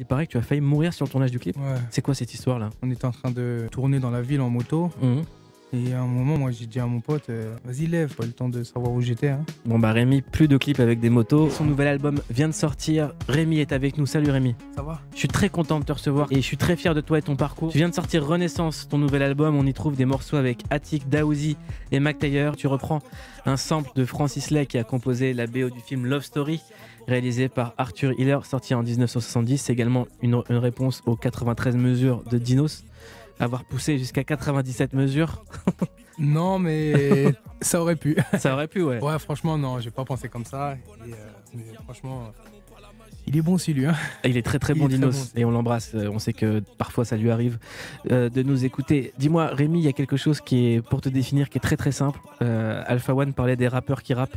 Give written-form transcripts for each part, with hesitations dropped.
Il paraît que tu as failli mourir sur le tournage du clip. Ouais. C'est quoi cette histoire-là? On était en train de tourner dans la ville en moto. Et à un moment, moi, j'ai dit à mon pote, vas-y, lève, pas le temps de savoir où j'étais. Hein. Bon bah Rémi, plus de clips avec des motos. Son nouvel album vient de sortir. Rémi est avec nous. Salut Rémi. Ça va? Je suis très content de te recevoir et je suis très fier de toi et ton parcours. Tu viens de sortir Renaissance, ton nouvel album. On y trouve des morceaux avec Attic, Daouzi et Mac Taylor. Tu reprends un sample de Francis Lay qui a composé la BO du film Love Story, réalisé par Arthur Hiller, sorti en 1970. C'est également une réponse aux 93 mesures de Dinos. Avoir poussé jusqu'à 97 mesures. Non, mais ça aurait pu. Ça aurait pu, ouais. Ouais, franchement, non, j'ai pas pensé comme ça. Et, mais franchement, il est bon aussi, lui. Hein. Il est très très Il bon, est très Dinos, bon. et on l'embrasse. On sait que parfois ça lui arrive de nous écouter. Dis-moi, Rémi, il y a quelque chose qui est, pour te définir, qui est très très simple. Alpha One parlait des rappeurs qui rappent.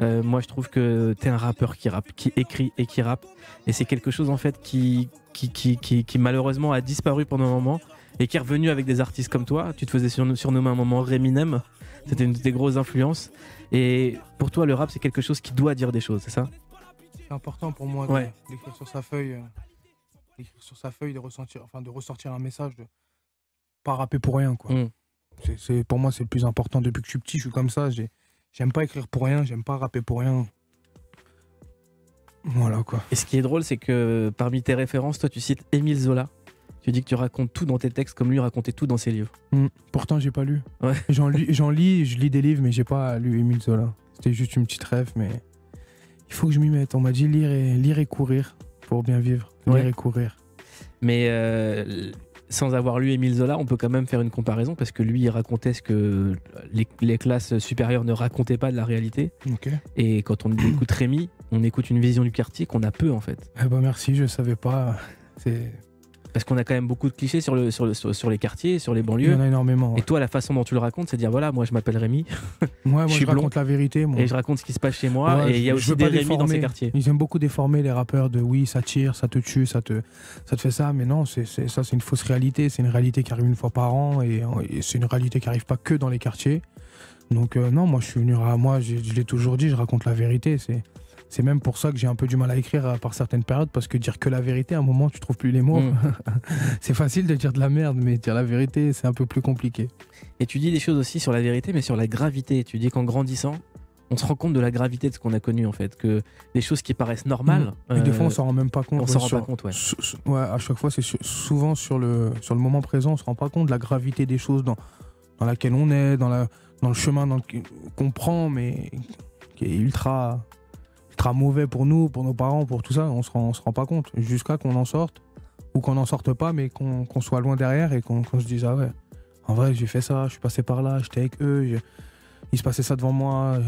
Moi, je trouve que t'es un rappeur qui rappe, qui écrit et qui rappe. Et c'est quelque chose en fait qui malheureusement a disparu pendant un moment et qui est revenu avec des artistes comme toi. Tu te faisais surnommer un moment Réminem. C'était une de tes grosses influences. Et pour toi, le rap, c'est quelque chose qui doit dire des choses, c'est ça? C'est important pour moi d'écrire sur sa feuille, de ressortir un message, de pas rapper pour rien, quoi. Pour moi, c'est le plus important. Depuis que je suis petit, je suis comme ça. J'aime pas écrire pour rien, j'aime pas rapper pour rien. Voilà, quoi. Et ce qui est drôle, c'est que parmi tes références, toi, tu cites Émile Zola. Tu dis que tu racontes tout dans tes textes comme lui racontait tout dans ses livres. Pourtant, j'ai pas lu. Ouais. Je lis des livres, mais j'ai pas lu Émile Zola. C'était juste une petite rêve, mais il faut que je m'y mette. On m'a dit lire et courir pour bien vivre. Lire et courir. Mais sans avoir lu Émile Zola, on peut quand même faire une comparaison parce que lui, il racontait ce que les classes supérieures ne racontaient pas de la réalité. Okay. Et quand on écoute Rémi, on écoute une vision du quartier qu'on a peu en fait. Eh ben merci, je savais pas. Parce qu'on a quand même beaucoup de clichés sur les quartiers, sur les banlieues. Il y en a énormément. Ouais. Et toi, la façon dont tu le racontes, c'est de dire voilà, moi je m'appelle Rémi. Moi je raconte la vérité. Moi. Et je raconte ce qui se passe chez moi. Et il y a aussi des Rémi dans ces quartiers. Ils aiment beaucoup déformer les rappeurs de oui, ça tire, ça te tue, ça te fait ça. Mais non, ça c'est une fausse réalité. C'est une réalité qui arrive une fois par an. Et c'est une réalité qui arrive pas que dans les quartiers. Donc non, moi je suis venu je l'ai toujours dit, je raconte la vérité. C'est même pour ça que j'ai un peu du mal à écrire par certaines périodes, parce que dire que la vérité, à un moment, tu trouves plus les mots. C'est facile de dire de la merde, mais dire la vérité, c'est un peu plus compliqué. Et tu dis des choses aussi sur la vérité, mais sur la gravité. Tu dis qu'en grandissant, on se rend compte de la gravité de ce qu'on a connu, en fait. Que des choses qui paraissent normales... Et des fois, on s'en rend même pas compte. On s'en rend pas compte, ouais. Ouais, à chaque fois, c'est souvent sur le moment présent, on se rend pas compte de la gravité des choses dans laquelle on est, dans le chemin qu'on prend, mais qui est ultra mauvais pour nous, pour nos parents, pour tout ça. On se rend pas compte jusqu'à qu'on en sorte ou qu'on n'en sorte pas, mais qu'on soit loin derrière et qu'on se dise ah ouais, en vrai j'ai fait ça, je suis passé par là, j'étais avec eux, il se passait ça devant moi.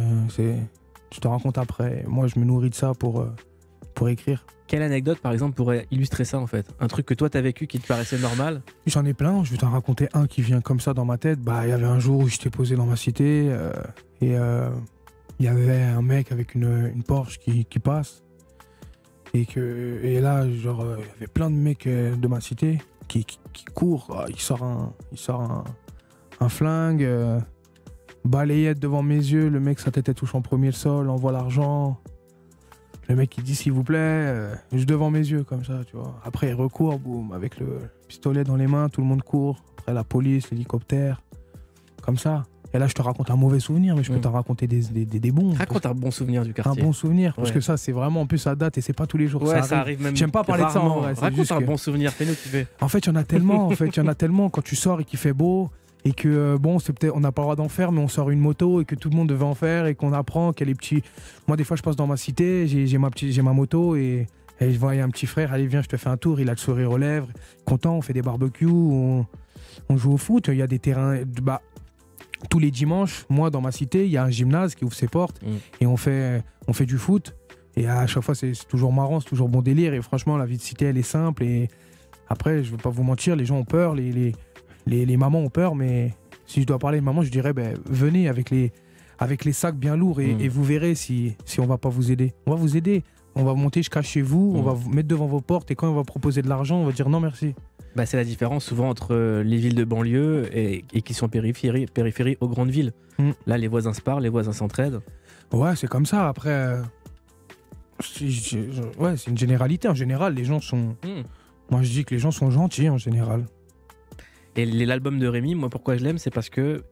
Tu te rends compte après. Moi je me nourris de ça pour écrire. Quelle anecdote par exemple pourrait illustrer ça en fait? Un truc que toi t'as vécu qui te paraissait normal? J'en ai plein, je vais t'en raconter un qui vient comme ça dans ma tête. Bah il y avait un jour où j'étais posé dans ma cité il y avait un mec avec une Porsche qui passe et là genre il y avait plein de mecs de ma cité qui courent. Il sort un flingue, balayette devant mes yeux, le mec sa tête elle touche en premier le sol, envoie l'argent. Le mec il dit s'il vous plaît, juste devant mes yeux comme ça, tu vois. Après il recourt, boum, avec le pistolet dans les mains, tout le monde court. Après la police, l'hélicoptère, comme ça. Et là, je te raconte un mauvais souvenir, mais je peux t'en raconter des bons. Raconte un bon souvenir du quartier. Un bon souvenir, parce que ça, c'est vraiment, en plus, ça date et c'est pas tous les jours. Ouais, ça arrive même. J'aime pas parler rarement. de ça, en vrai. Raconte un bon souvenir, fais-nous kiffer. En fait, il y en a tellement. Quand tu sors et qu'il fait beau, et que, bon, c'est peut-être, on n'a pas le droit d'en faire, mais on sort une moto et que tout le monde devait en faire et qu'on apprend qu'il y a les petits. Moi, des fois, je passe dans ma cité, j'ai ma moto et je vois, il y a un petit frère, allez, viens, je te fais un tour, il a le sourire aux lèvres, content, on fait des barbecues, on joue au foot, il y a des terrains. Tous les dimanches, moi dans ma cité, il y a un gymnase qui ouvre ses portes et on fait du foot. Et à chaque fois, c'est toujours marrant, c'est toujours bon délire. Et franchement, la vie de cité, elle est simple. Et après, je veux pas vous mentir, les gens ont peur, les mamans ont peur. Mais si je dois parler de maman, je dirais, venez avec les sacs bien lourds et vous verrez si on va pas vous aider. On va vous aider. On va monter jusqu'à chez vous, on va vous mettre devant vos portes et quand on va proposer de l'argent, on va dire non merci. Bah, c'est la différence souvent entre les villes de banlieue et qui sont périphérie aux grandes villes. Là, les voisins se parlent, les voisins s'entraident. Ouais, c'est comme ça. Après, Ouais, c'est une généralité. En général, les gens sont. Moi, je dis que les gens sont gentils en général. Et l'album de Rémi, moi, pourquoi je l'aime, c'est parce que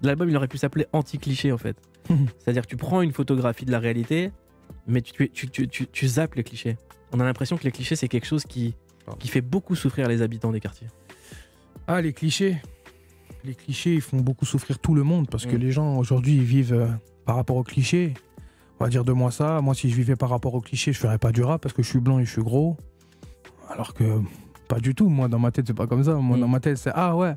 l'album, il aurait pu s'appeler Anti-cliché, en fait. C'est-à-dire que tu prends une photographie de la réalité, mais tu zappes les clichés. On a l'impression que les clichés, c'est quelque chose qui fait beaucoup souffrir les habitants des quartiers. Ah, les clichés. Les clichés, ils font beaucoup souffrir tout le monde parce que les gens, aujourd'hui, ils vivent par rapport aux clichés. On va dire de moi ça. Moi, si je vivais par rapport aux clichés, je ferais pas du rap parce que je suis blanc et je suis gros. Alors que pas du tout. Moi, dans ma tête, c'est pas comme ça. Moi, dans ma tête, c'est ah ouais.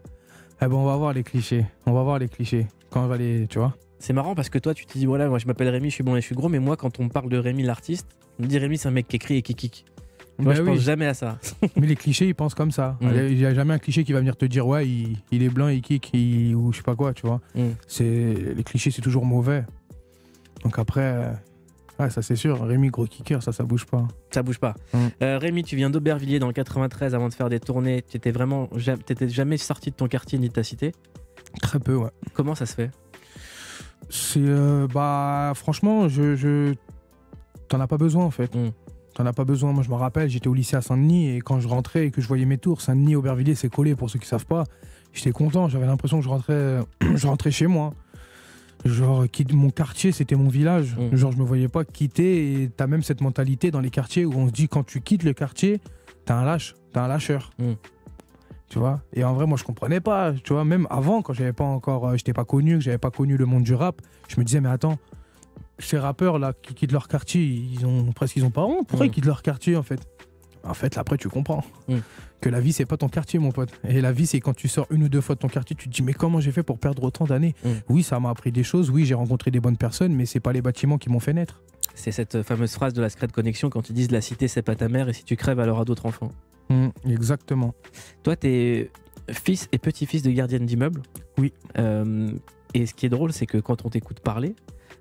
Eh ben, on va voir les clichés. On va voir les clichés. Quand on va les. Tu vois. C'est marrant parce que toi, tu te dis, voilà, moi je m'appelle Rémi, je suis blanc et je suis gros, mais moi, quand on me parle de Rémi l'artiste, on me dit Rémi, c'est un mec qui écrit et qui kick. Moi, je pense jamais à ça. Mais les clichés, ils pensent comme ça. Il n'y a jamais un cliché qui va venir te dire, ouais, il est blanc, il kick, ou je sais pas quoi, tu vois. Les clichés, c'est toujours mauvais. Donc après, ouais, ça c'est sûr. Rémi, gros kicker, ça bouge pas. Ça bouge pas. Rémi, tu viens d'Aubervilliers dans le 93 avant de faire des tournées. Tu t'étais jamais sorti de ton quartier ni de ta cité? Très peu, ouais. Comment ça se fait? C'est franchement, t'en as pas besoin en fait. T'en as pas besoin. Moi je me rappelle, j'étais au lycée à Saint-Denis et quand je rentrais et que je voyais mes tours, Saint-Denis, Aubervilliers, c'est collé pour ceux qui savent pas. J'étais content, j'avais l'impression que je rentrais chez moi. Genre mon quartier, c'était mon village. Genre je me voyais pas quitter et t'as même cette mentalité dans les quartiers où on se dit quand tu quittes le quartier, t'es un lâcheur. Tu vois, et en vrai moi je comprenais pas, tu vois, même avant quand j'étais pas connu, que j'avais pas connu le monde du rap, je me disais mais attends, ces rappeurs là qui quittent leur quartier, ils ont pas honte, pourquoi ils quittent leur quartier en fait? En fait là, après tu comprends que la vie c'est pas ton quartier mon pote, et la vie c'est quand tu sors une ou deux fois de ton quartier, tu te dis mais comment j'ai fait pour perdre autant d'années? Oui, ça m'a appris des choses, oui j'ai rencontré des bonnes personnes, mais c'est pas les bâtiments qui m'ont fait naître. C'est cette fameuse phrase de la Secret Connection quand ils disent la cité c'est pas ta mère et si tu crèves elle aura d'autres enfants. Exactement. Toi, t'es fils et petit-fils de gardienne d'immeuble. Oui. Et ce qui est drôle, c'est que quand on t'écoute parler...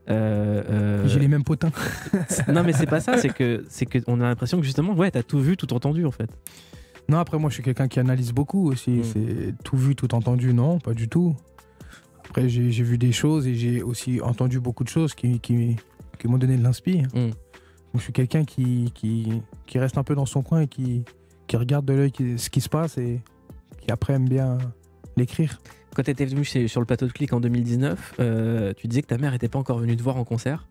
J'ai les mêmes potins. Non, mais c'est pas ça, c'est que on a l'impression que justement, ouais, t'as tout vu, tout entendu en fait. Non, après moi je suis quelqu'un qui analyse beaucoup aussi. C'est tout vu, tout entendu, non, pas du tout. Après j'ai vu des choses et j'ai aussi entendu beaucoup de choses qui m'ont donné de l'inspi. Je suis quelqu'un qui reste un peu dans son coin et qui regarde de l'œil ce qui se passe et qui après aime bien l'écrire. Quand tu étais venu sur le plateau de Click en 2019, tu disais que ta mère n'était pas encore venue te voir en concert.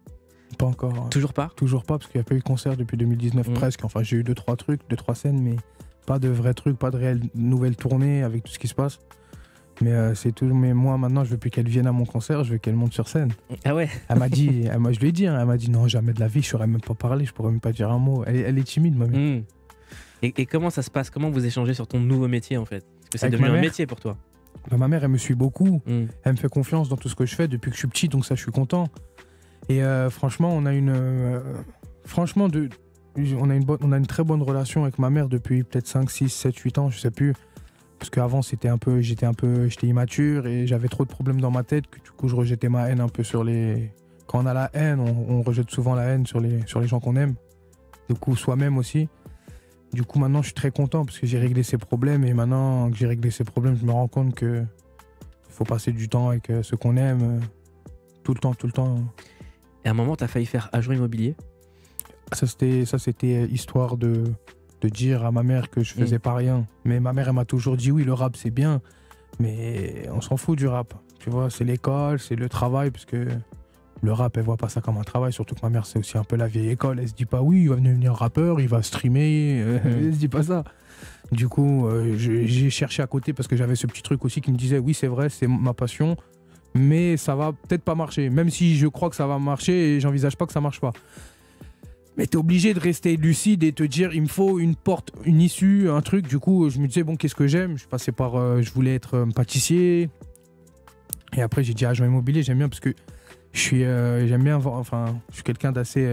Pas encore. Toujours pas? Toujours pas, parce qu'il n'y a pas eu de concert depuis 2019 presque. Enfin, j'ai eu 2-3 trucs, 2-3 scènes, mais pas de vrais trucs, pas de réelles nouvelles tournées avec tout ce qui se passe. Mais c'est tout. Mais moi, maintenant, je veux plus qu'elle vienne à mon concert, je veux qu'elle monte sur scène. Ah ouais? Elle m'a dit, je lui ai dit, hein, elle m'a dit non, jamais de la vie, je saurais même pas parler, je pourrais même pas dire un mot. Elle est timide, ma mère. Et comment ça se passe? Comment vous échangez sur ton nouveau métier en fait? Parce que c'est devenu un métier pour toi. Bah, ma mère, elle me suit beaucoup. Elle me fait confiance dans tout ce que je fais depuis que je suis petit, donc ça, je suis content. Et franchement, on a une très bonne relation avec ma mère depuis peut-être 5, 6, 7, 8 ans, je sais plus. Parce qu'avant, j'étais immature et j'avais trop de problèmes dans ma tête que du coup, je rejetais ma haine un peu sur les... Quand on a la haine, on rejette souvent la haine sur les gens qu'on aime. Du coup, soi-même aussi. Du coup, maintenant, je suis très content parce que j'ai réglé ces problèmes. Et maintenant que j'ai réglé ces problèmes, je me rends compte qu'il faut passer du temps avec ceux qu'on aime. Tout le temps. Et à un moment, tu as failli faire agent immobilier? Ça, c'était histoire de dire à ma mère que je faisais pas rien. Mais ma mère, elle m'a toujours dit, oui, le rap, c'est bien. Mais on s'en fout du rap. Tu vois, c'est l'école, c'est le travail. Parce que le rap, elle voit pas ça comme un travail. Surtout que ma mère, c'est aussi un peu la vieille école. Elle se dit pas, oui, il va devenir rappeur, il va streamer. Elle se dit pas ça. Du coup, j'ai cherché à côté parce que j'avais ce petit truc aussi qui me disait, oui, c'est vrai, c'est ma passion. Mais ça va peut-être pas marcher. Même si je crois que ça va marcher et j'envisage pas que ça marche pas. Mais t'es obligé de rester lucide et te dire, il me faut une porte, une issue, un truc. Du coup, je me disais, bon, qu'est-ce que j'aime? Je passais par, je voulais être pâtissier. Et après, j'ai dit agent immobilier, j'aime bien parce que j'aime bien vendre, enfin, je suis quelqu'un d'assez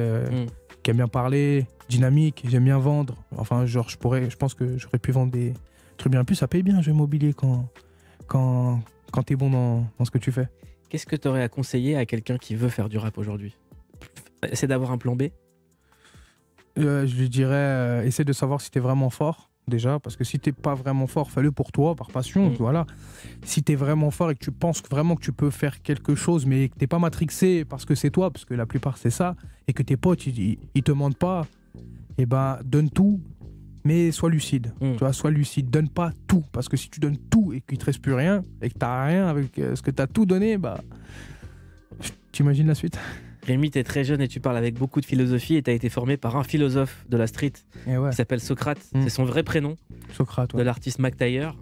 qui aime bien parler, dynamique, j'aime bien vendre. Enfin, genre, je pense que j'aurais pu vendre des trucs bien plus. Ça paye bien, agent immobilier, quand t'es bon dans ce que tu fais. Qu'est-ce que t'aurais à conseiller à quelqu'un qui veut faire du rap aujourd'hui? C'est d'avoir un plan B? Je lui dirais, essaie de savoir si t'es vraiment fort, déjà, parce que si t'es pas vraiment fort, fais-le pour toi, par passion, voilà. Si t'es vraiment fort et que tu penses vraiment que tu peux faire quelque chose, mais que t'es pas matrixé parce que c'est toi, parce que la plupart c'est ça, et que tes potes, ils te mentent pas, et ben, donne tout, mais sois lucide, tu vois, sois lucide, donne pas tout, parce que si tu donnes tout et qu'il te reste plus rien, et que t'as rien avec ce que t'as tout donné, bah, t'imagines la suite? Rémi, tu es très jeune et tu parles avec beaucoup de philosophie et tu as été formé par un philosophe de la street qui s'appelle Socrate. C'est son vrai prénom, Socrate, de l'artiste Mac Taylor.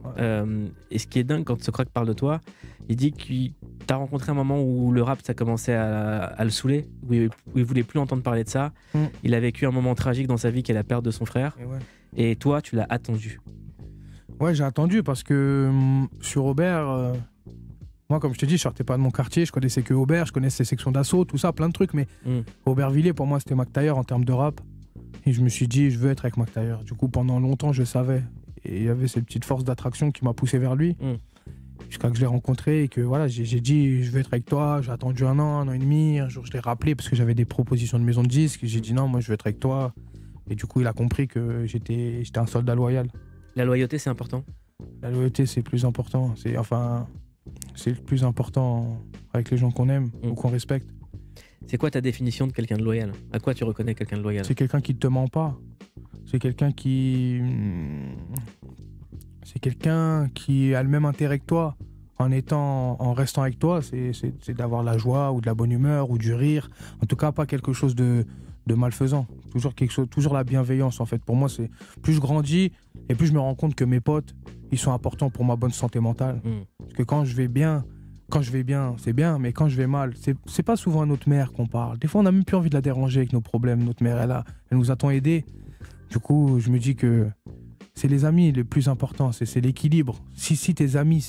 Et ce qui est dingue quand Socrate parle de toi, il dit que tu as rencontré un moment où le rap ça commençait à le saouler, où il voulait plus entendre parler de ça. Il a vécu un moment tragique dans sa vie qui est la perte de son frère. Et toi, tu l'as attendu. Ouais, j'ai attendu parce que sur Aubert... Moi, comme je te dis, je sortais pas de mon quartier, je connaissais que Aubert, je connaissais sections d'assaut, tout ça, plein de trucs, mais Aubervilliers, pour moi, c'était Mac Taylor en termes de rap. Et je me suis dit, je veux être avec Mac Taylor. Du coup, pendant longtemps, je savais. Et il y avait cette petite force d'attraction qui m'a poussé vers lui, jusqu'à que je l'ai rencontré et que voilà, j'ai dit, je veux être avec toi. J'ai attendu un an et demi. Un jour, je l'ai rappelé parce que j'avais des propositions de maison de disques. J'ai dit non, moi, je veux être avec toi. Et du coup, il a compris que j'étais un soldat loyal. La loyauté, c'est important? La loyauté, c'est le plus important. C'est le plus important avec les gens qu'on aime ou qu'on respecte. C'est quoi ta définition de quelqu'un de loyal? À quoi tu reconnais quelqu'un de loyal? C'est quelqu'un qui ne te ment pas. C'est quelqu'un qui... C'est quelqu'un qui a le même intérêt que toi. En restant avec toi, c'est d'avoir la joie ou de la bonne humeur ou du rire. En tout cas, pas quelque chose de malfaisant. Toujours la bienveillance, en fait. Pour moi, c'est plus je grandis et plus je me rends compte que mes potes, ils sont importants pour ma bonne santé mentale. Parce que quand je vais bien, c'est bien, mais quand je vais mal, c'est pas souvent à notre mère qu'on parle. Des fois, on n'a même plus envie de la déranger avec nos problèmes. Notre mère, elle nous a tant aidés. Du coup, je me dis que c'est les amis les plus importants, c'est l'équilibre. Si tes amis,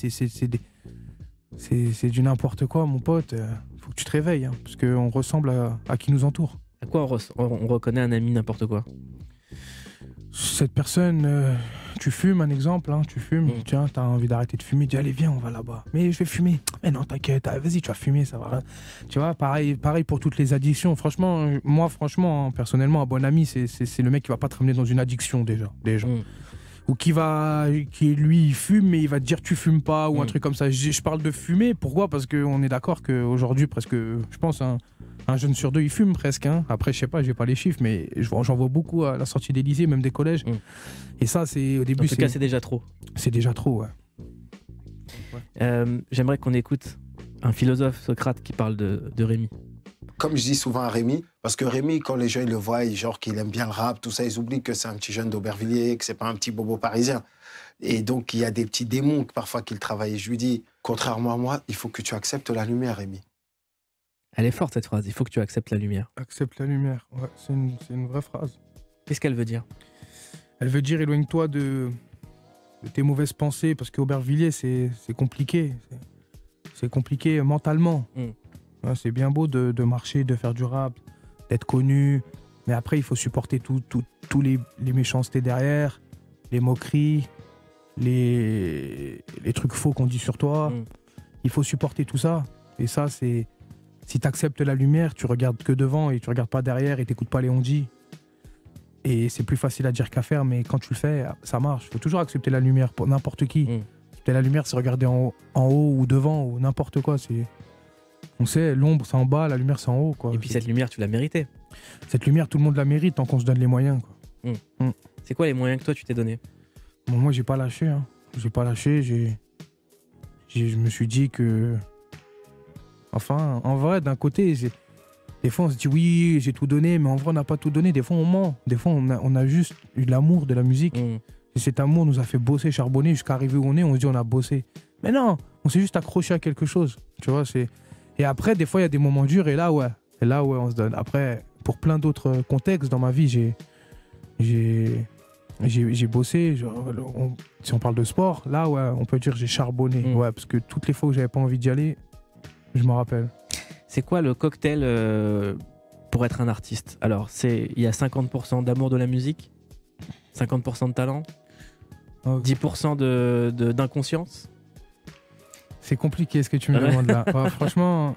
c'est du n'importe quoi, mon pote, faut que tu te réveilles, hein, parce qu'on ressemble à qui nous entoure. À quoi on reconnaît un ami n'importe quoi? Cette personne, tu fumes, un exemple, hein, tu fumes, tiens, t'as envie d'arrêter de fumer, dis allez viens, on va là-bas. Mais je vais fumer. Mais non, t'inquiète, vas-y, tu vas fumer, ça va. Tu vois, pareil pour toutes les addictions. Franchement, moi, personnellement, un bon ami, c'est le mec qui va pas te ramener dans une addiction déjà. Ou qui lui il fume mais il va te dire tu fumes pas ou un truc comme ça. Je parle de fumer, pourquoi? Parce qu'on est d'accord qu'aujourd'hui presque, je pense, un jeune sur deux il fume presque, hein. Après je sais pas, j'ai pas les chiffres, mais j'en vois beaucoup à la sortie des lycées, même des collèges. Et ça c'est au début, en tout cas c'est déjà trop. C'est déjà trop, ouais. J'aimerais qu'on écoute un philosophe, Socrate, qui parle de Rémi. Comme je dis souvent à Rémi, parce que Rémi, quand les gens ils le voient, genre qu'il aime bien le rap, tout ça, ils oublient que c'est un petit jeune d'Aubervilliers, que c'est pas un petit bobo parisien. Et donc, il y a des petits démons parfois qu'il travaille. Et je lui dis, contrairement à moi, il faut que tu acceptes la lumière, Rémi. Elle est forte, cette phrase. Il faut que tu acceptes la lumière. Accepte la lumière, ouais, c'est une vraie phrase. Qu'est-ce qu'elle veut dire? Elle veut dire éloigne-toi de tes mauvaises pensées, parce qu'Aubervilliers, c'est compliqué. C'est compliqué mentalement. Ouais, c'est bien beau de marcher, de faire du rap, d'être connu, mais après il faut supporter tous les méchancetés derrière, les moqueries, les trucs faux qu'on dit sur toi. Il faut supporter tout ça. Et ça, c'est... Si tu acceptes la lumière, tu regardes que devant et tu regardes pas derrière et t'écoutes pas les on-dit. Et c'est plus facile à dire qu'à faire, mais quand tu le fais, ça marche. Il faut toujours accepter la lumière pour n'importe qui. Accepter la lumière, c'est regarder en haut ou devant ou n'importe quoi. On sait, l'ombre c'est en bas, la lumière c'est en haut, quoi. Et puis cette lumière, tu l'as méritée. Cette lumière, tout le monde la mérite tant qu'on se donne les moyens, quoi. C'est quoi les moyens que toi tu t'es donné? Bon, moi j'ai pas lâché, hein. J'ai pas lâché, je me suis dit que... Enfin, en vrai, d'un côté, des fois on se dit oui, j'ai tout donné, mais en vrai on n'a pas tout donné. Des fois on ment, des fois on a juste eu de l'amour de la musique. Et cet amour nous a fait bosser, charbonner, jusqu'à arriver où on est, on se dit on a bossé. Mais non, on s'est juste accroché à quelque chose, tu vois, c'est... Et après, des fois, il y a des moments durs et là, ouais, on se donne. Après, pour plein d'autres contextes dans ma vie, j'ai bossé. Si on parle de sport, là, ouais, on peut dire j'ai charbonné. Ouais, parce que toutes les fois où j'avais pas envie d'y aller, je m'en rappelle. C'est quoi le cocktail pour être un artiste? Alors, il y a 50% d'amour de la musique, 50% de talent, 10% d'inconscience. C'est compliqué ce que tu me demandes là. Ouais, franchement,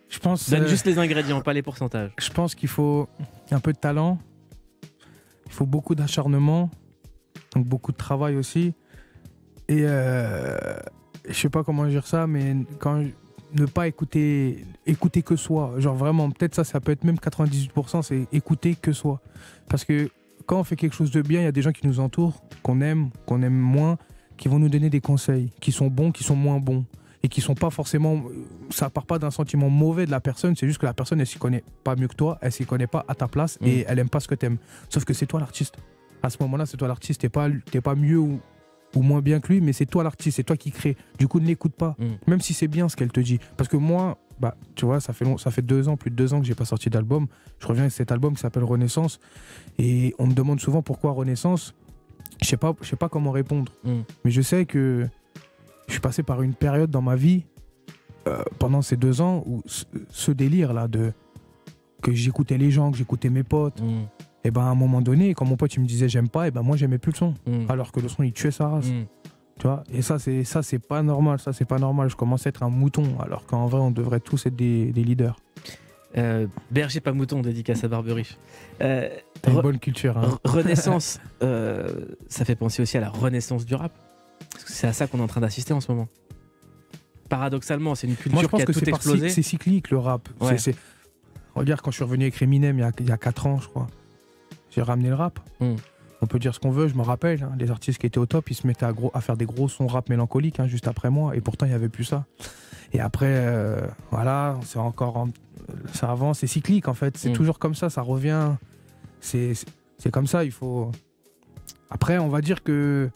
je pense... Donne juste les ingrédients, pas les pourcentages. Je pense qu'il faut un peu de talent. Il faut beaucoup d'acharnement, donc beaucoup de travail aussi. Et je sais pas comment dire ça, mais ne pas écouter que soi. Genre vraiment, peut-être ça peut être même 98%, c'est écouter que soi. Parce que quand on fait quelque chose de bien, il y a des gens qui nous entourent, qu'on aime moins, qui vont nous donner des conseils, qui sont bons, qui sont moins bons. Et qui sont pas forcément. Ça part pas d'un sentiment mauvais de la personne, c'est juste que la personne, elle s'y connaît pas mieux que toi, elle s'y connaît pas à ta place et elle aime pas ce que t'aimes. Sauf que c'est toi l'artiste. À ce moment-là, c'est toi l'artiste, t'es pas mieux ou moins bien que lui, mais c'est toi l'artiste, c'est toi qui crée. Du coup, ne l'écoute pas, même si c'est bien ce qu'elle te dit. Parce que moi, bah, tu vois, ça fait plus de 2 ans que j'ai pas sorti d'album. Je reviens avec cet album qui s'appelle Renaissance. Et on me demande souvent pourquoi Renaissance. Je sais pas comment répondre. Mais je sais que je suis passé par une période dans ma vie, pendant ces 2 ans, où ce délire-là, que j'écoutais les gens, que j'écoutais mes potes, et ben à un moment donné, quand mon pote il me disait j'aime pas, et ben moi j'aimais plus le son. Alors que le son il tuait sa race. Tu vois, et ça c'est pas normal, ça c'est pas normal. Je commence à être un mouton, alors qu'en vrai on devrait tous être des leaders. Berger pas mouton, dédicace à Barberich. T'as une bonne culture. Hein. Renaissance, ça fait penser aussi à la renaissance du rap. Parce que c'est à ça qu'on est en train d'assister en ce moment. Paradoxalement, c'est une culture qui a tout explosé. C'est cyclique le rap. Ouais. Regarde, quand je suis revenu avec Eminem il y a 4 ans, je crois, j'ai ramené le rap. On peut dire ce qu'on veut, je me rappelle, hein, les artistes qui étaient au top, ils se mettaient à faire des gros sons rap mélancoliques, hein, juste après moi, et pourtant il n'y avait plus ça. Et après, voilà, ça avance, c'est cyclique en fait, c'est toujours comme ça revient. C'est comme ça, il faut. Après, on va dire que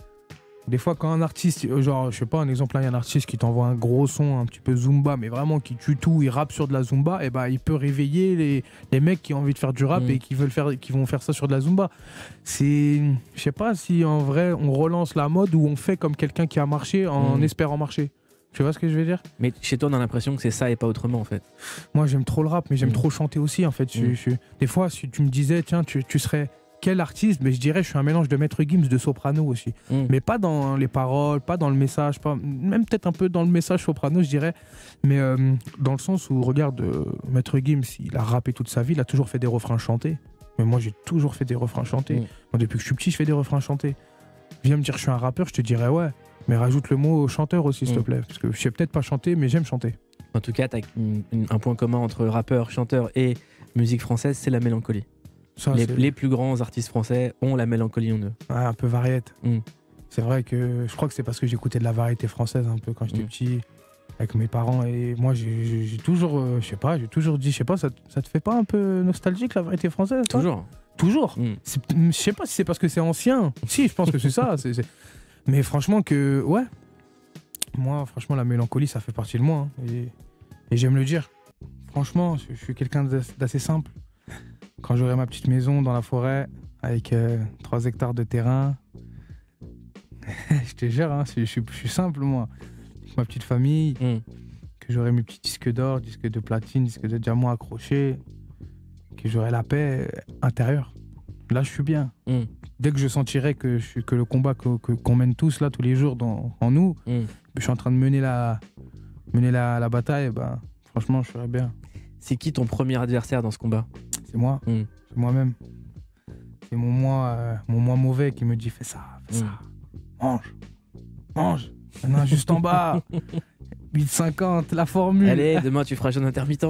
des fois, quand un artiste, genre, je sais pas, un exemple, là, il y a un artiste qui t'envoie un gros son, un petit peu Zumba, mais vraiment qui tue tout, il rappe sur de la Zumba, et ben il peut réveiller les mecs qui ont envie de faire du rap et qui vont faire ça sur de la Zumba. Je sais pas si en vrai, on relance la mode ou on fait comme quelqu'un qui a marché en espérant marcher. Tu vois ce que je veux dire? Mais chez toi, on a l'impression que c'est ça et pas autrement, en fait. Moi, j'aime trop le rap, mais j'aime trop chanter aussi, en fait. Des fois, si tu me disais, tiens, tu serais quel artiste? Mais je dirais, je suis un mélange de Maître Gims, de Soprano aussi. Mais pas dans les paroles, pas dans le message, même peut-être un peu dans le message Soprano, je dirais. Mais dans le sens où, regarde, Maître Gims, il a rappé toute sa vie, il a toujours fait des refrains chantés. Mais moi, j'ai toujours fait des refrains chantés. Moi, depuis que je suis petit, je fais des refrains chantés. Viens me dire que je suis un rappeur, je te dirais ouais. Mais rajoute le mot chanteur aussi, s'il te plaît. Parce que je sais peut-être pas chanter, mais j'aime chanter. En tout cas, tu as un point commun entre rappeur, chanteur et musique française, c'est la mélancolie. Ça, les plus grands artistes français ont la mélancolie en eux. Ouais, un peu variette. C'est vrai que je crois que c'est parce que j'écoutais de la variété française un peu quand j'étais petit, avec mes parents. Et moi, j'ai toujours, j'ai toujours dit, ça te fait pas un peu nostalgique la variété française? Toujours. Je sais pas si c'est parce que c'est ancien. Si, je pense que c'est ça. Mais franchement ouais. Moi, franchement, la mélancolie, ça fait partie de moi. Hein. Et j'aime le dire. Franchement, je suis quelqu'un d'assez simple. Quand j'aurai ma petite maison dans la forêt, avec 3 hectares de terrain, je te jure, hein, je suis simple, moi. Avec ma petite famille, que j'aurai mes petits disques d'or, disques de platine, disques de diamant accrochés, que j'aurai la paix intérieure. Là, je suis bien. Dès que je sentirai que le combat qu'on mène tous là tous les jours en nous, je suis en train de mener la bataille, bah, franchement, je serais bien. C'est qui ton premier adversaire dans ce combat? C'est moi, c'est moi-même. C'est mon moi mauvais qui me dit fais ça, mange. Maintenant, juste en bas, 8,50, la formule. Allez, demain tu feras jeûne intermittent.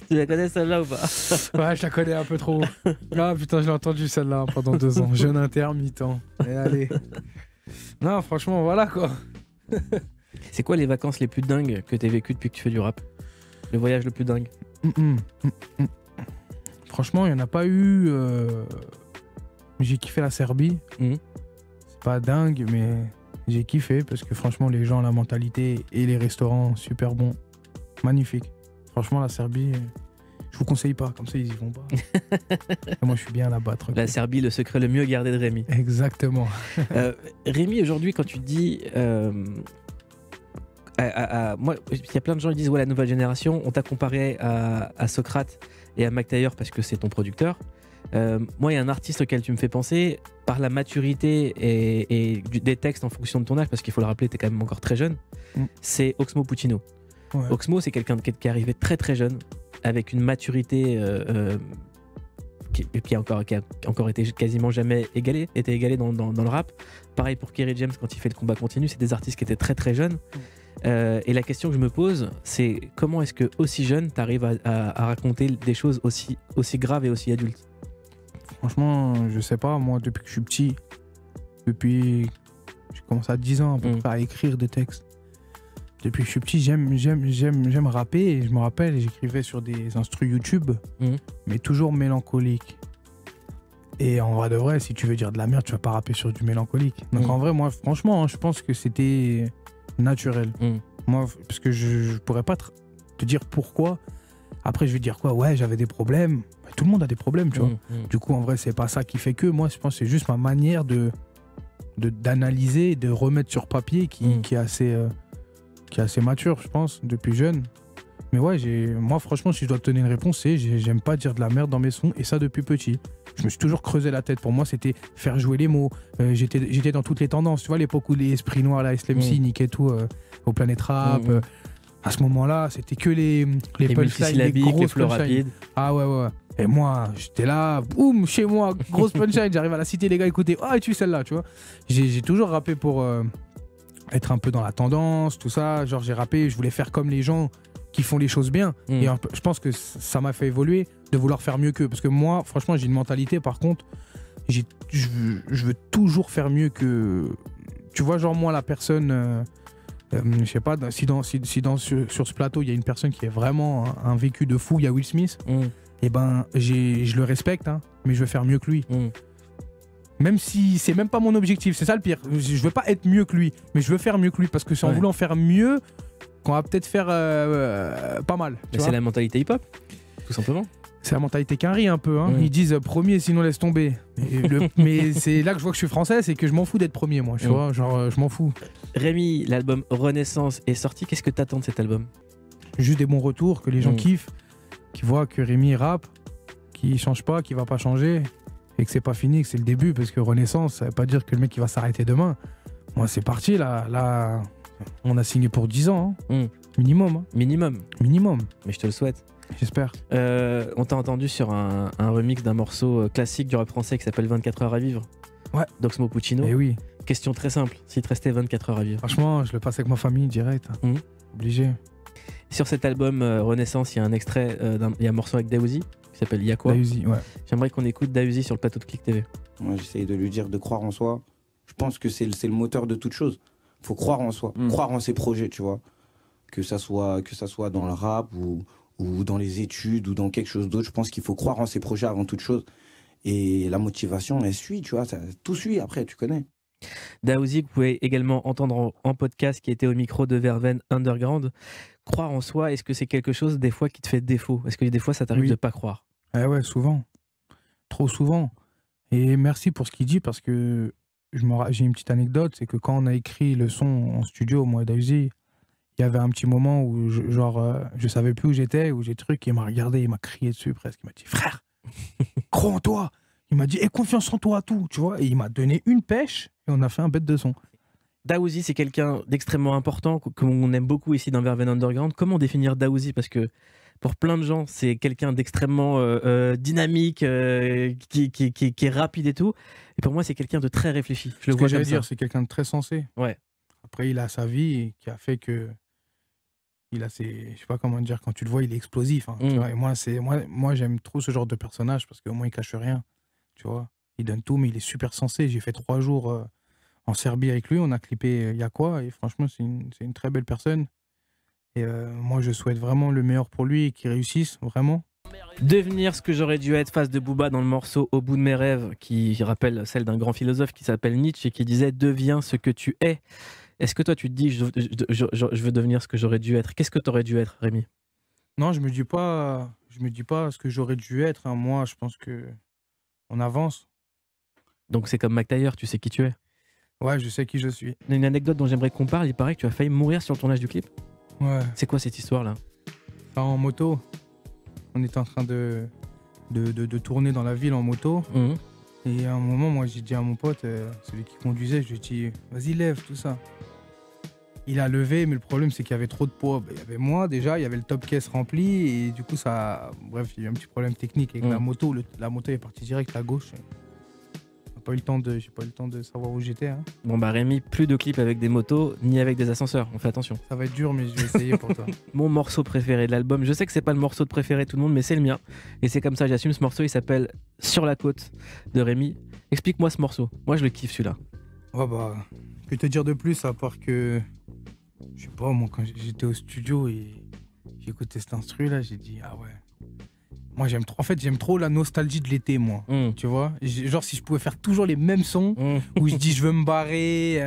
Tu la connais celle-là ou pas? Ouais, je la connais un peu trop. Ah putain, je l'ai entendu celle-là pendant 2 ans. Jeûne intermittent. Et allez. Non, franchement, voilà quoi. C'est quoi les vacances les plus dingues que t'aies vécues depuis que tu fais du rap? Le voyage le plus dingue? Franchement, il n'y en a pas eu. J'ai kiffé la Serbie. C'est pas dingue, mais j'ai kiffé parce que franchement, les gens, la mentalité et les restaurants, super bons. Magnifique. Franchement, la Serbie, je vous conseille pas, comme ça ils y vont pas. Moi je suis bien là-bas. Tranquille. La Serbie, le secret le mieux gardé de Rémi. Exactement. Rémi, aujourd'hui, quand tu dis. Moi, il y a plein de gens qui disent ouais, la nouvelle génération, on t'a comparé à Socrate et à Mac Taylor parce que c'est ton producteur. Moi, il y a un artiste auquel tu me fais penser par la maturité et des textes en fonction de ton âge, parce qu'il faut le rappeler, t'es quand même encore très jeune. C'est Oxmo Puccino. Ouais. Oxmo, c'est quelqu'un qui est arrivé très très jeune, avec une maturité qui a encore été quasiment jamais été égalée dans le rap. Pareil pour Kerry James quand il fait le combat continu, c'est des artistes qui étaient très très jeunes. Et la question que je me pose, c'est comment est-ce que aussi jeune, t'arrives à raconter des choses aussi graves et aussi adultes? Franchement, je sais pas, moi, depuis que je suis petit, j'ai commencé à 10 ans à peu près à écrire des textes. Depuis que je suis petit, j'aime rapper, et je me rappelle, j'écrivais sur des instrus YouTube, mais toujours mélancolique. Et en vrai de vrai, si tu veux dire de la merde, tu vas pas rapper sur du mélancolique. Donc en vrai, moi, franchement, hein, je pense que c'était naturel. Moi, parce que je pourrais pas te dire pourquoi. Après, je vais dire quoi? Ouais, j'avais des problèmes. Tout le monde a des problèmes, tu vois. Du coup, en vrai, c'est pas ça qui fait que. Moi, je pense que c'est juste ma manière d'analyser, de remettre sur papier qui est assez mature, je pense, depuis jeune. Mais ouais, moi, franchement, si je dois te donner une réponse, c'est j'aime pas dire de la merde dans mes sons, et ça depuis petit. Je me suis toujours creusé la tête. Pour moi, c'était faire jouer les mots. J'étais dans toutes les tendances. Tu vois, l'époque où les esprits noirs, la SLMC, niquaient tout au Planète Rap. À ce moment-là, c'était que les punchlines, les grosses punchlines. Ah ouais. Et moi, j'étais là, boum, chez moi, grosse punchline. J'arrive à la cité, les gars, écoutez, ah, et tu celle-là, tu vois. J'ai toujours rappé pour être un peu dans la tendance, tout ça. Genre, j'ai rappé, je voulais faire comme les gens qui font les choses bien. Et je pense que ça m'a fait évoluer de vouloir faire mieux qu'eux. Parce que moi, franchement, j'ai une mentalité, par contre, je veux toujours faire mieux que... Tu vois, genre, moi, la personne... je sais pas, sur ce plateau, il y a une personne qui a vraiment un vécu de fou, il y a Will Smith, et ben, je le respecte, hein, mais je veux faire mieux que lui. Même si c'est même pas mon objectif, c'est ça le pire. Je veux pas être mieux que lui, mais je veux faire mieux que lui, parce que c'est en voulant faire mieux qu'on va peut-être faire pas mal. C'est la mentalité hip-hop, tout simplement. C'est la mentalité Quinry un peu. Hein. Ils disent premier, sinon laisse tomber. Mais c'est là que je vois que je suis français, c'est que je m'en fous d'être premier, moi. Tu vois, genre, je m'en fous. Rémi, l'album Renaissance est sorti. Qu'est-ce que t'attends de cet album? Juste des bons retours, que les gens kiffent, qui voient que Rémi rappe, qu'il change pas, qu'il va pas changer, et que c'est pas fini, que c'est le début, parce que Renaissance, ça veut pas dire que le mec il va s'arrêter demain. Moi, c'est parti, là, on a signé pour 10 ans. Hein. Minimum. Hein. Minimum. Mais je te le souhaite. J'espère. On t'a entendu sur un remix d'un morceau classique du rap français qui s'appelle 24 heures à vivre. Ouais. d'Oxmo Puccino. Et oui. Question très simple, s'il te restait 24 heures à vivre. Franchement, je le passe avec ma famille direct. Obligé. Sur cet album Renaissance, il y a un extrait, il y a un morceau avec Daouzi qui s'appelle Y'a quoi. Daouzi, ouais. J'aimerais qu'on écoute Daouzi sur le plateau de Click TV. Moi, j'essaye de lui dire de croire en soi. Je pense que c'est le moteur de toute chose. Faut croire en soi, croire en ses projets, tu vois. Que ça soit dans le rap ou dans les études ou dans quelque chose d'autre. Je pense qu'il faut croire en ses projets avant toute chose. Et la motivation, elle suit, tu vois. Tout suit après, tu connais. Daouzi, que vous pouvez également entendre en podcast, qui était au micro de Verveine Underground. Croire en soi, est-ce que c'est quelque chose des fois qui te fait défaut? Est-ce que des fois ça t'arrive de pas croire? Ouais, souvent. Trop souvent. Et merci pour ce qu'il dit, parce que j'ai une petite anecdote, c'est que quand on a écrit le son en studio, moi et Daouzi, il y avait un petit moment où je savais plus où j'étais, où j'ai truc, il m'a regardé, il m'a crié dessus presque, il m'a dit frère, crois en toi. Il m'a dit aie confiance en toi, tout, tu vois, et il m'a donné une pêche et on a fait un bête de son. Daouzi, c'est quelqu'un d'extrêmement important qu'on aime beaucoup ici dans Verveine Underground. Comment définir Daouzi? Parce que pour plein de gens, c'est quelqu'un d'extrêmement dynamique, qui est rapide et tout. Et pour moi, c'est quelqu'un de très réfléchi. Je le vois comme ça. C'est quelqu'un de très sensé. Ouais. Après, il a sa vie qui a fait que il a ses, je sais pas comment dire, quand tu le vois, il est explosif. Hein, tu vois, et moi, j'aime trop ce genre de personnage parce qu'au moins il cache rien. Tu vois, il donne tout, mais il est super sensé. J'ai fait 3 jours en Serbie avec lui. On a clippé Y'a quoi, et franchement, c'est une très belle personne. Et moi, je souhaite vraiment le meilleur pour lui et qu'il réussisse, vraiment. Devenir ce que j'aurais dû être, face de Booba dans le morceau Au bout de mes rêves, qui rappelle celle d'un grand philosophe qui s'appelle Nietzsche et qui disait « Deviens ce que tu es ». Est-ce que toi, tu te dis « Je veux devenir ce que j'aurais dû être ». Qu'est-ce que tu aurais dû être, Rémi? Non, je me dis pas ce que j'aurais dû être. Hein. Moi, je pense que on avance. Donc c'est comme McTayer, tu sais qui tu es? Ouais, je sais qui je suis. Une anecdote dont j'aimerais qu'on parle, il paraît que tu as failli mourir sur le tournage du clip. Ouais. C'est quoi cette histoire-là? En moto. On était en train de tourner dans la ville en moto. Et à un moment, moi, j'ai dit à mon pote, celui qui conduisait, je lui ai dit, vas-y, lève, tout ça. Il a levé, mais le problème, c'est qu'il y avait trop de poids. Il y avait moi, déjà, il y avait le top case rempli, et du coup, ça. Bref, il y a eu un petit problème technique avec la moto. La moto est partie direct à gauche. J'ai pas eu le temps de savoir où j'étais. Hein. Bon, bah, Rémi, plus de clips avec des motos, ni avec des ascenseurs. On fait attention. Ça va être dur, mais je vais essayer pour toi. Mon morceau préféré de l'album, je sais que c'est pas le morceau de préféré de tout le monde, mais c'est le mien. Et c'est comme ça, j'assume ce morceau. Il s'appelle Sur la côte de Rémi. Explique-moi ce morceau. Moi, je le kiffe celui-là. Ouais, bah. Que te dire de plus, à part que. Je sais pas, moi, quand j'étais au studio et j'ai écouté cet instru là, j'ai dit, ah ouais. Moi, j'aime trop. En fait, j'aime trop la nostalgie de l'été, moi. Tu vois, genre, si je pouvais faire toujours les mêmes sons où je dis, je veux me barrer,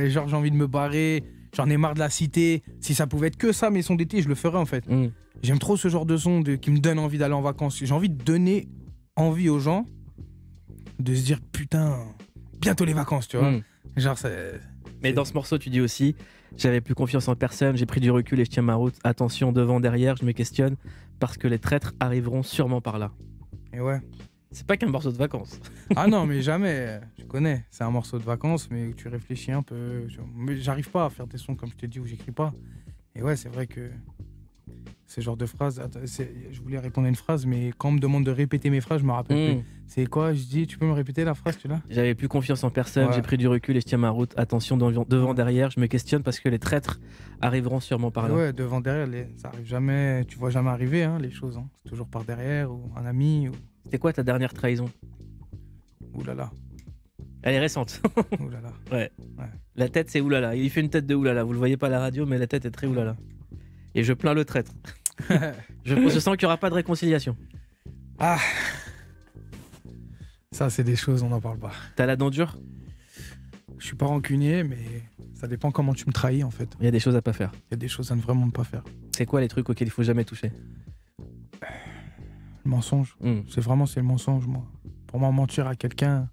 genre, j'ai envie de me barrer, j'en ai marre de la cité. Si ça pouvait être que ça, mes sons d'été, je le ferais, en fait. J'aime trop ce genre de son qui me donne envie d'aller en vacances. J'ai envie de donner envie aux gens de se dire, putain, bientôt les vacances, tu vois. Genre, Mais dans ce morceau, tu dis aussi, j'avais plus confiance en personne, j'ai pris du recul et je tiens ma route. Attention, devant, derrière, je me questionne parce que les traîtres arriveront sûrement par là. Et ouais. C'est pas qu'un morceau de vacances. Ah non, mais jamais. Tu connais. C'est un morceau de vacances, mais où tu réfléchis un peu. Mais j'arrive pas à faire des sons comme je t'ai dit où j'écris pas. Et ouais, c'est vrai que ce genre de phrase. Je voulais répondre à une phrase, mais quand on me demande de répéter mes phrases, je me rappelle plus. C'est quoi? Je dis, tu peux me répéter la phrase, tu l'as? J'avais plus confiance en personne, j'ai pris du recul et je tiens ma route. Attention, devant, derrière, je me questionne parce que les traîtres arriveront sûrement par là. Ouais, devant, derrière, ça arrive jamais. Tu vois jamais arriver hein, les choses. Hein. C'est toujours par derrière ou un ami. Ou... C'était quoi ta dernière trahison? Ouh là là. Elle est récente. Ouh là là. Ouais. La tête, c'est oulala. Il fait une tête de oulala. Vous le voyez pas à la radio, mais la tête est très oulala. Et je plains le traître. je sens qu'il n'y aura pas de réconciliation. Ah. Ça, c'est des choses, on n'en parle pas. T'as la dent dure? Je suis pas rancunier, mais ça dépend comment tu me trahis, en fait. Il y a des choses à pas faire. Il y a des choses à ne vraiment pas faire. C'est quoi les trucs auxquels il faut jamais toucher? Le mensonge. C'est le mensonge, moi. Pour moi, mentir à quelqu'un,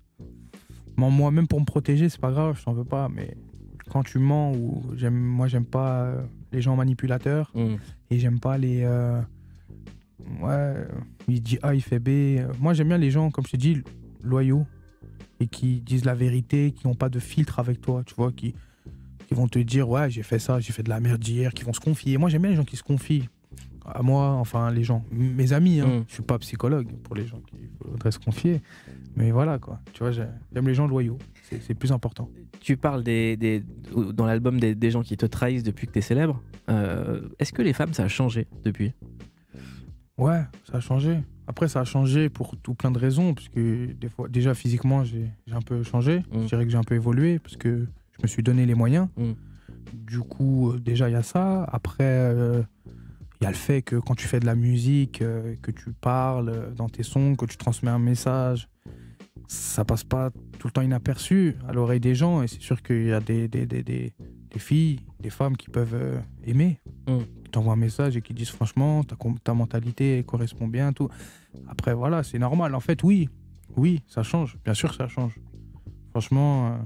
moi, même pour me protéger, c'est pas grave, je t'en veux pas, mais quand tu mens, moi, j'aime pas les gens manipulateurs, et j'aime pas les... il dit A, il fait B. Moi, j'aime bien les gens, comme je t'ai dit, loyaux et qui disent la vérité, qui n'ont pas de filtre avec toi, tu vois, qui vont te dire ouais, j'ai fait ça, j'ai fait de la merde hier, qui vont se confier. Moi, j'aime bien les gens qui se confient à moi, enfin les gens, mes amis. Hein. Je suis pas psychologue pour les gens qui voudraient se confier, mais voilà quoi. Tu vois, j'aime les gens loyaux. C'est plus important. Tu parles dans l'album des gens qui te trahissent depuis que tu es célèbre. Est-ce que les femmes, ça a changé depuis? Ouais, ça a changé. Après, ça a changé pour tout plein de raisons, parce que des fois, déjà physiquement, j'ai un peu changé. Je dirais que j'ai un peu évolué, parce que je me suis donné les moyens. Du coup, déjà, il y a ça. Après, il y a le fait que quand tu fais de la musique, que tu parles dans tes sons, que tu transmets un message, ça passe pas tout le temps inaperçu à l'oreille des gens. Et c'est sûr qu'il y a des filles, des femmes qui peuvent aimer. Qui t'envoient un message et qui disent franchement, ta mentalité correspond bien, tout. Après, voilà, c'est normal. En fait, oui, ça change. Bien sûr que ça change. Franchement,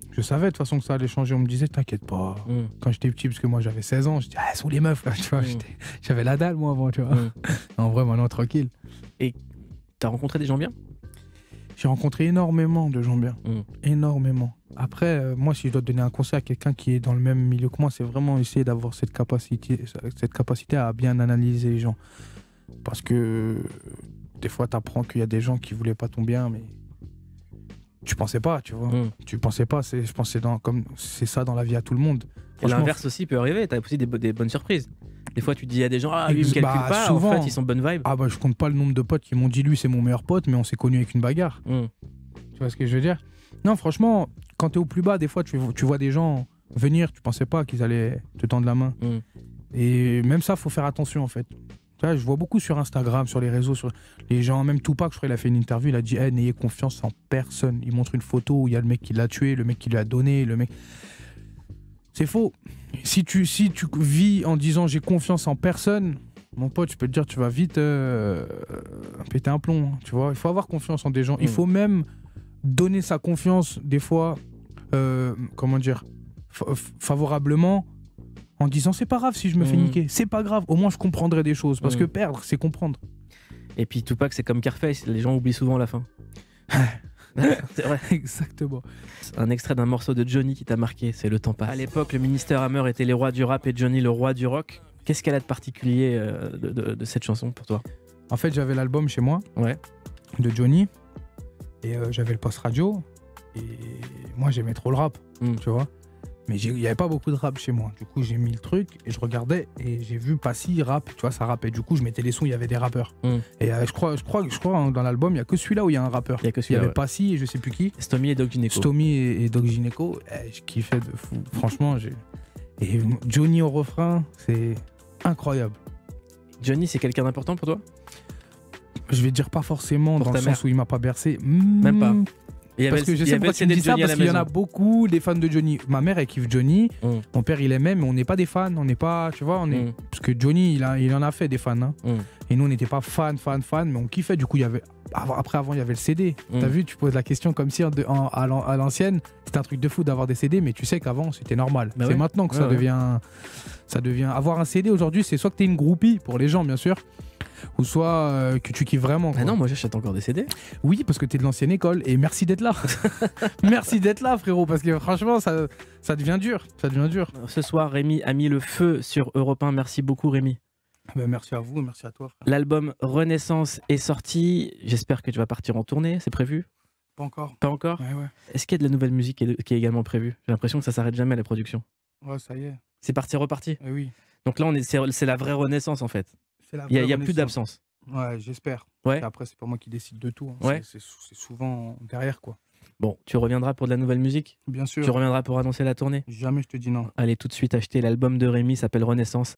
je savais de toute façon que ça allait changer. On me disait, t'inquiète pas. Quand j'étais petit, parce que moi j'avais 16 ans, je disais, elles sont les meufs, là, tu vois. J'avais la dalle, moi, avant, tu vois. En vrai, maintenant, tranquille. Et t'as rencontré des gens bien? J'ai rencontré énormément de gens bien. Énormément. Après, moi, si je dois donner un conseil à quelqu'un qui est dans le même milieu que moi, c'est vraiment essayer d'avoir cette capacité à bien analyser les gens. Parce que des fois, tu apprends qu'il y a des gens qui voulaient pas ton bien, mais tu pensais pas, tu vois. Tu pensais pas. Je pense que c'est ça dans la vie à tout le monde. Et l'inverse aussi peut arriver. Tu as aussi des bonnes surprises. Des fois, tu dis à des gens, lui, il me calcule pas. Souvent, en fait, ils sont bonne vibe. Je compte pas le nombre de potes qui m'ont dit, lui, c'est mon meilleur pote, mais on s'est connus avec une bagarre. Tu vois ce que je veux dire? Non, franchement, quand t'es au plus bas, des fois, tu vois des gens venir, tu pensais pas qu'ils allaient te tendre la main. Et même ça, faut faire attention, en fait. Tu vois, je vois beaucoup sur Instagram, sur les réseaux, sur les gens, même Tupac, je crois, il a fait une interview, il a dit, n'ayez confiance en personne. Il montre une photo où il y a le mec qui l'a tué, le mec qui lui a donné, le mec... C'est faux. Si tu vis en disant j'ai confiance en personne, mon pote, je peux te dire, tu vas vite péter un plomb. Tu vois, il faut avoir confiance en des gens. Il faut même donner sa confiance, des fois, favorablement, en disant c'est pas grave si je me fais niquer. C'est pas grave, au moins je comprendrai des choses. Parce que perdre, c'est comprendre. Et puis Tupac, c'est comme Carface, les gens oublient souvent la fin. C'est vrai. Exactement. Un extrait d'un morceau de Johnny qui t'a marqué, c'est Le temps passe. À l'époque, le ministère Hammer était les rois du rap et Johnny le roi du rock. Qu'est-ce qu'elle a de particulier de cette chanson pour toi? En fait, j'avais l'album chez moi Ouais. de Johnny et j'avais le post radio et moi j'aimais trop le rap, tu vois. Mais il n'y avait pas beaucoup de rap chez moi. Du coup, j'ai mis le truc et je regardais et j'ai vu Passy rap, tu vois, ça rappait. Du coup, je mettais les sons, il y avait des rappeurs. Et je crois hein, dans l'album, il n'y a que celui-là où il y a un rappeur. Il y a que Il y celui-là. avait Ouais. Passy et je sais plus qui. Stomy et Doc Gineco. Stomy et Doc Gineco. Je kiffais de fou. Franchement, et Johnny au refrain, c'est incroyable. Johnny, c'est quelqu'un d'important pour toi? Je vais dire pas forcément Pour dans ta le mère. sens où il m'a pas bercé. Même pas. Il y avait Parce que le- je il y sais avait pourquoi le tu me CD dis de ça, Johnny à parce la qu'il y en a maison. beaucoup des fans de Johnny. Ma mère, elle kiffe Johnny. Mm. Mon père, il aimait, mais on n'est pas des fans. On n'est pas, tu vois, parce que Johnny, il en a fait des fans. Hein. Et nous, on n'était pas fans, mais on kiffait. Du coup, il y avait. Avant, il y avait le CD. T'as vu, tu poses la question comme si à l'ancienne, c'était un truc de fou d'avoir des CD, mais tu sais qu'avant, c'était normal. Bah c'est ouais. maintenant que Ouais, ça ouais. devient. Avoir un CD aujourd'hui, c'est soit que t'es une groupie pour les gens, bien sûr, ou soit que tu kiffes vraiment. Ah quoi. non, moi j'achète encore des CD. Oui, parce que t'es de l'ancienne école et merci d'être là. Merci d'être là, frérot, parce que franchement, ça devient dur. Ça devient dur. Ce soir, Rémi a mis le feu sur Europe 1. Merci beaucoup, Rémi. Ben, merci à vous, merci à toi, frère. L'album Renaissance est sorti. J'espère que tu vas partir en tournée. C'est prévu? Pas encore. Pas encore? Ouais. Est-ce qu'il y a de la nouvelle musique qui est également prévue? J'ai l'impression que ça s'arrête jamais, la production. Ouais, ça y est. C'est parti, reparti. Eh oui. Donc là, c'est la vraie renaissance en fait. C'est la Il y a vraie plus renaissance. d'absence. Ouais, j'espère. Ouais. Et après, c'est pas moi qui décide de tout. Hein. Ouais. C'est souvent derrière, quoi. Bon, tu reviendras pour de la nouvelle musique? Bien sûr. Tu reviendras pour annoncer la tournée? Jamais je te dis non. Allez tout de suite acheter l'album de Rémi, s'appelle Renaissance.